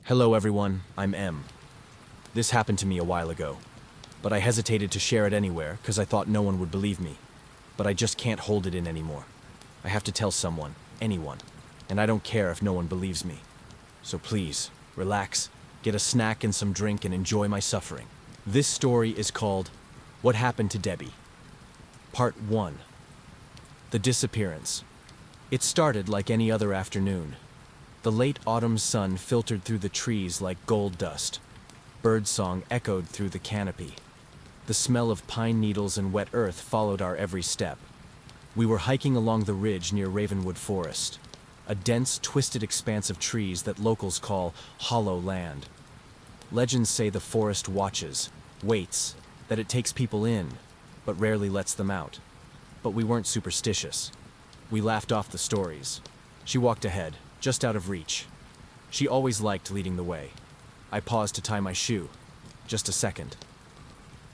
Hello everyone, I'm M. This happened to me a while ago, but I hesitated to share it anywhere because I thought no one would believe me. But I just can't hold it in anymore. I have to tell someone, anyone, and I don't care if no one believes me. So please, relax, get a snack and some drink and enjoy my suffering. This story is called What Happened to Debbie? Part 1. The Disappearance. It started like any other afternoon. The late autumn sun filtered through the trees like gold dust. Birdsong echoed through the canopy. The smell of pine needles and wet earth followed our every step. We were hiking along the ridge near Ravenwood Forest, a dense, twisted expanse of trees that locals call hollow land. Legends say the forest watches, waits, that it takes people in, but rarely lets them out. But we weren't superstitious. We laughed off the stories. She walked ahead, just out of reach. She always liked leading the way. I paused to tie my shoe. Just a second.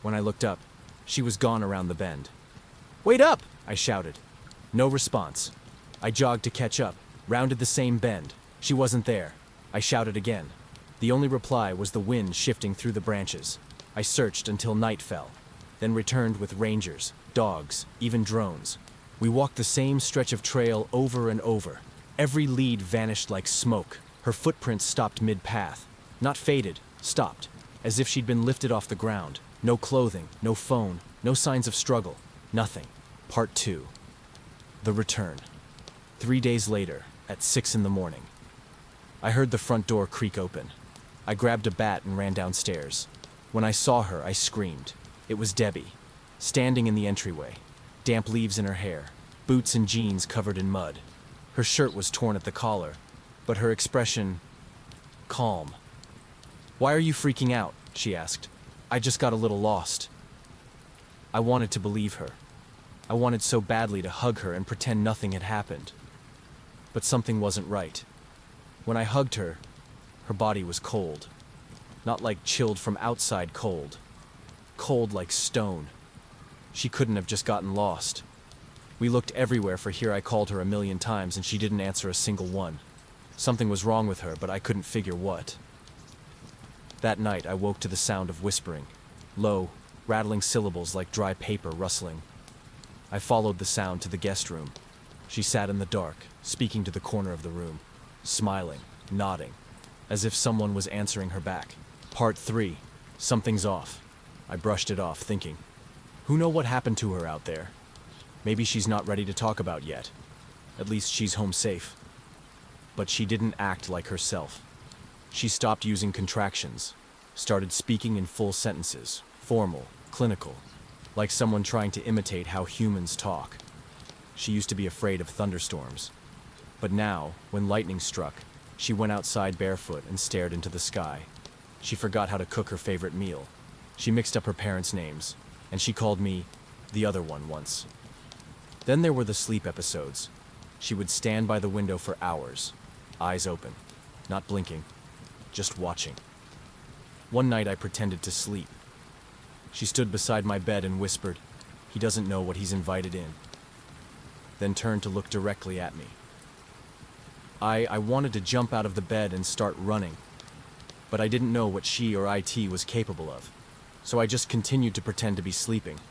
When I looked up, she was gone around the bend. "Wait up!" I shouted. No response. I jogged to catch up, rounded the same bend. She wasn't there. I shouted again. The only reply was the wind shifting through the branches. I searched until night fell, then returned with rangers, dogs, even drones. We walked the same stretch of trail over and over. Every lead vanished like smoke. Her footprints stopped mid-path. Not faded, stopped, as if she'd been lifted off the ground. No clothing, no phone, no signs of struggle, nothing. Part 2. The Return. 3 days later, at 6 in the morning. I heard the front door creak open. I grabbed a bat and ran downstairs. When I saw her, I screamed. It was Debbie, standing in the entryway, damp leaves in her hair, boots and jeans covered in mud. Her shirt was torn at the collar, but her expression, calm. "Why are you freaking out?" she asked. "I just got a little lost." I wanted to believe her. I wanted so badly to hug her and pretend nothing had happened. But something wasn't right. When I hugged her, her body was cold. Not like chilled from outside cold. Cold like stone. She couldn't have just gotten lost. We looked everywhere for Here I called her a million times and she didn't answer a single one. Something was wrong with her, but I couldn't figure what. That night I woke to the sound of whispering. Low, rattling syllables like dry paper rustling. I followed the sound to the guest room. She sat in the dark, speaking to the corner of the room, smiling, nodding, as if someone was answering her back. Part 3. Something's off. I brushed it off, thinking, who knows what happened to her out there? Maybe she's not ready to talk about yet. At least she's home safe. But she didn't act like herself. She stopped using contractions, started speaking in full sentences, formal, clinical, like someone trying to imitate how humans talk. She used to be afraid of thunderstorms. But now, when lightning struck, she went outside barefoot and stared into the sky. She forgot how to cook her favorite meal. She mixed up her parents' names, and she called me the other one once. Then there were the sleep episodes. She would stand by the window for hours, eyes open, not blinking, just watching. One night I pretended to sleep. She stood beside my bed and whispered, "He doesn't know what he's invited in." Then turned to look directly at me. I wanted to jump out of the bed and start running, but I didn't know what she or IT was capable of. So I just continued to pretend to be sleeping,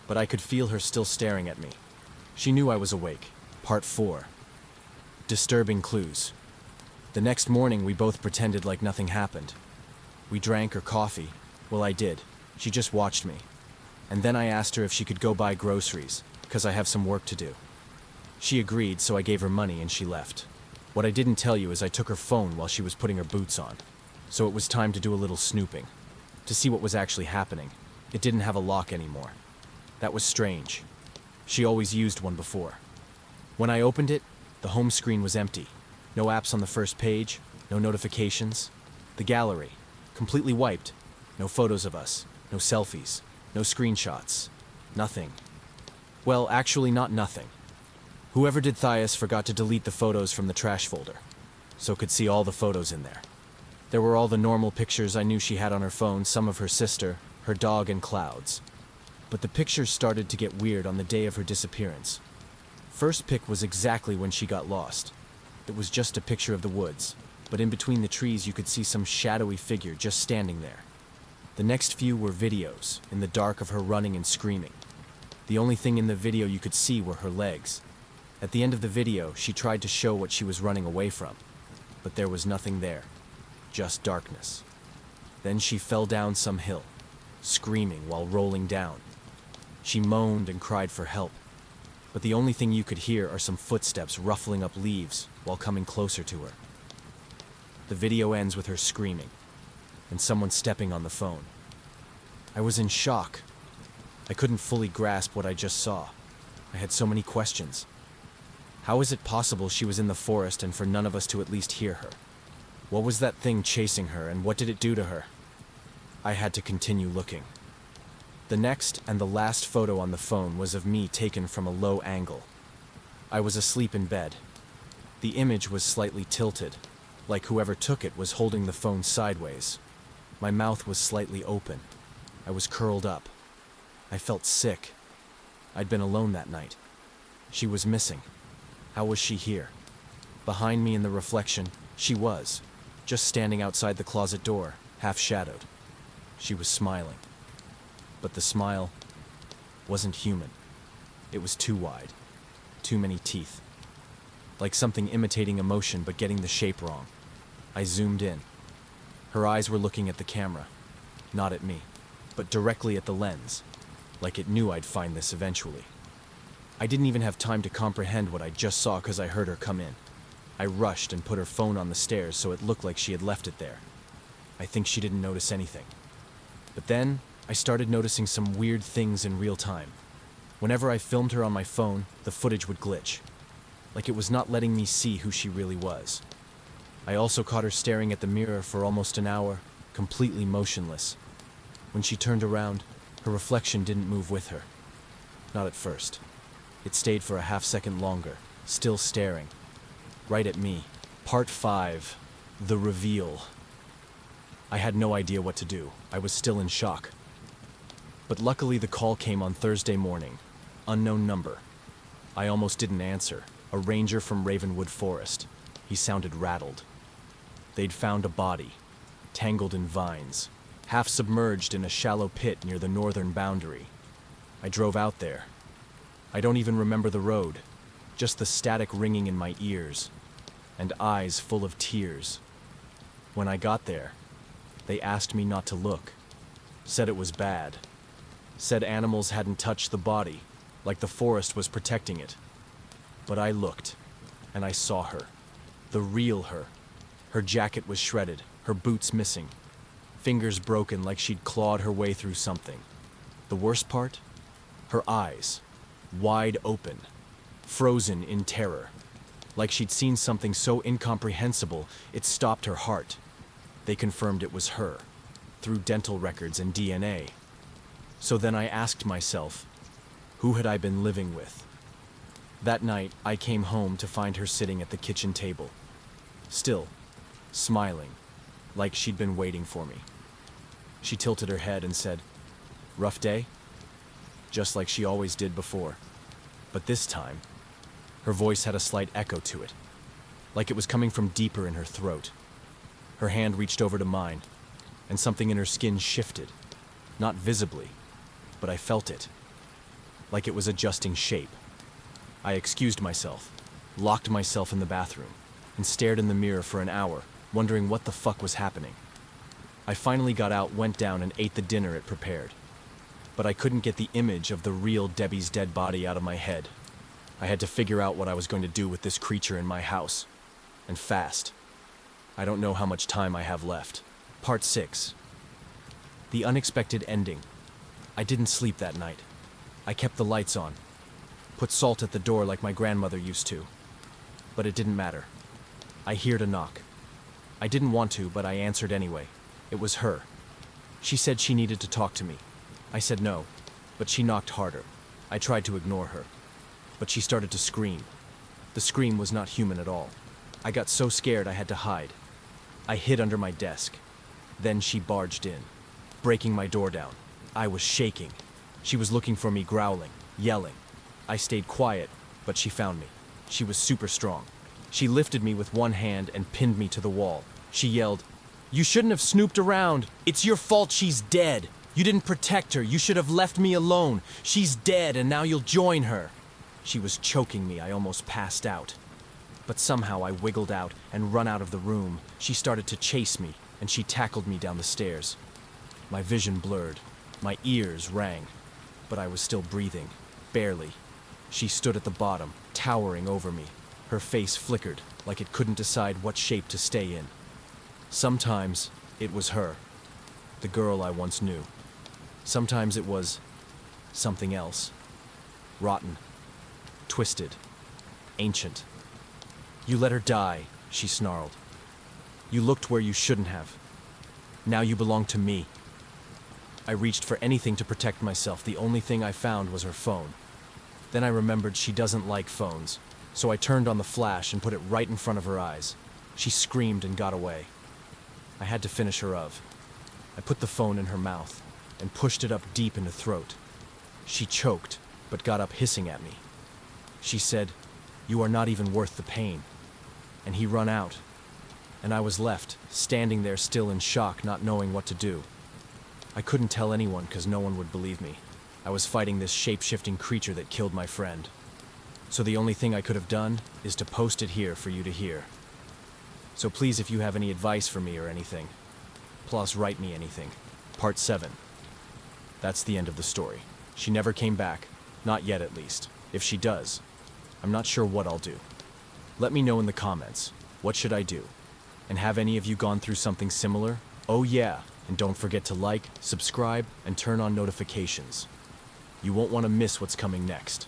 but I could feel her still staring at me. She knew I was awake. Part 4. Disturbing clues. The next morning, we both pretended like nothing happened. We drank her coffee. Well, I did. She just watched me. And then I asked her if she could go buy groceries, because I have some work to do. She agreed, so I gave her money and she left. What I didn't tell you is I took her phone while she was putting her boots on. So it was time to do a little snooping, to see what was actually happening. It didn't have a lock anymore. That was strange. She always used one before. When I opened it, the home screen was empty. No apps on the first page, no notifications. The gallery, completely wiped. No photos of us, no selfies, no screenshots, nothing. Well, actually not nothing. Whoever did Thias forgot to delete the photos from the trash folder, so could see all the photos in there. There were all the normal pictures I knew she had on her phone, some of her sister, her dog, and clouds. But the pictures started to get weird on the day of her disappearance. First pic was exactly when she got lost. It was just a picture of the woods. but in between the trees you could see some shadowy figure just standing there. The next few were videos, in the dark, of her running and screaming. The only thing in the video you could see were her legs. At the end of the video, she tried to show what she was running away from, but there was nothing there, just darkness. Then she fell down some hill, screaming while rolling down. She moaned and cried for help, but the only thing you could hear are some footsteps ruffling up leaves while coming closer to her. The video ends with her screaming, and someone stepping on the phone. I was in shock. I couldn't fully grasp what I just saw. I had so many questions. How is it possible she was in the forest and for none of us to at least hear her? What was that thing chasing her, and what did it do to her? I had to continue looking. The next and the last photo on the phone was of me taken from a low angle. I was asleep in bed. The image was slightly tilted, like whoever took it was holding the phone sideways. My mouth was slightly open. I was curled up. I felt sick. I'd been alone that night. She was missing. How was she here? Behind me in the reflection, she was, just standing outside the closet door, half-shadowed. She was smiling. But the smile wasn't human. It was too wide. Too many teeth. Like something imitating emotion but getting the shape wrong. I zoomed in. Her eyes were looking at the camera, not at me, but directly at the lens, like it knew I'd find this eventually. I didn't even have time to comprehend what I just saw because I heard her come in. I rushed and put her phone on the stairs so it looked like she had left it there. I think she didn't notice anything. But then, I started noticing some weird things in real time. Whenever I filmed her on my phone, the footage would glitch, like it was not letting me see who she really was. I also caught her staring at the mirror for almost an hour, completely motionless. When she turned around, her reflection didn't move with her. Not at first. It stayed for a half-second longer, still staring. Right at me. Part 5. The Reveal. I had no idea what to do. I was still in shock. But luckily the call came on Thursday morning. Unknown number. I almost didn't answer. A ranger from Ravenwood Forest. He sounded rattled. They'd found a body, tangled in vines, half submerged in a shallow pit near the northern boundary. I drove out there. I don't even remember the road, just the static ringing in my ears, and eyes full of tears. When I got there, they asked me not to look, said it was bad, said animals hadn't touched the body, like the forest was protecting it. But I looked, and I saw her, the real her. Her jacket was shredded, her boots missing, fingers broken like she'd clawed her way through something. The worst part? Her eyes, wide open, frozen in terror, like she'd seen something so incomprehensible it stopped her heart. They confirmed it was her, through dental records and DNA. So then I asked myself, who had I been living with? That night, I came home to find her sitting at the kitchen table, still, smiling, like she'd been waiting for me. She tilted her head and said, "Rough day?" Just like she always did before. But this time, her voice had a slight echo to it, like it was coming from deeper in her throat. Her hand reached over to mine, and something in her skin shifted, not visibly, but I felt it, like it was adjusting shape. I excused myself, locked myself in the bathroom, and stared in the mirror for an hour, wondering what the fuck was happening. I finally got out, went down, and ate the dinner it prepared. But I couldn't get the image of the real Debbie's dead body out of my head. I had to figure out what I was going to do with this creature in my house. And fast. I don't know how much time I have left. Part 6. The unexpected ending. I didn't sleep that night. I kept the lights on. Put salt at the door like my grandmother used to. But it didn't matter. I heard a knock. I didn't want to, but I answered anyway. It was her. She said she needed to talk to me. I said no, but she knocked harder. I tried to ignore her, but she started to scream. The scream was not human at all. I got so scared I had to hide. I hid under my desk. Then she barged in, breaking my door down. I was shaking. She was looking for me, growling, yelling. I stayed quiet, but she found me. She was super strong. She lifted me with one hand and pinned me to the wall. She yelled, "You shouldn't have snooped around. It's your fault she's dead. You didn't protect her. You should have left me alone. She's dead and now you'll join her." She was choking me. I almost passed out. But somehow I wiggled out and run out of the room. She started to chase me and she tackled me down the stairs. My vision blurred. My ears rang. But I was still breathing. Barely. She stood at the bottom, towering over me. Her face flickered, like it couldn't decide what shape to stay in. Sometimes it was her, the girl I once knew. Sometimes it was something else. Rotten, twisted, ancient. "You let her die," she snarled. "You looked where you shouldn't have. Now you belong to me." I reached for anything to protect myself. The only thing I found was her phone. Then I remembered she doesn't like phones, so I turned on the flash and put it right in front of her eyes. She screamed and got away. I had to finish her of. I put the phone in her mouth and pushed it up deep in her throat. She choked, but got up hissing at me. She said, "You are not even worth the pain." And he run out, and I was left, standing there still in shock, not knowing what to do. I couldn't tell anyone because no one would believe me. I was fighting this shape-shifting creature that killed my friend. So the only thing I could have done is to post it here for you to hear. So please, if you have any advice for me or anything, plus write me anything. Part 7. That's the end of the story. She never came back. Not yet, at least. If she does, I'm not sure what I'll do. Let me know in the comments. What should I do? And have any of you gone through something similar? Oh yeah, and don't forget to like, subscribe, and turn on notifications. You won't want to miss what's coming next.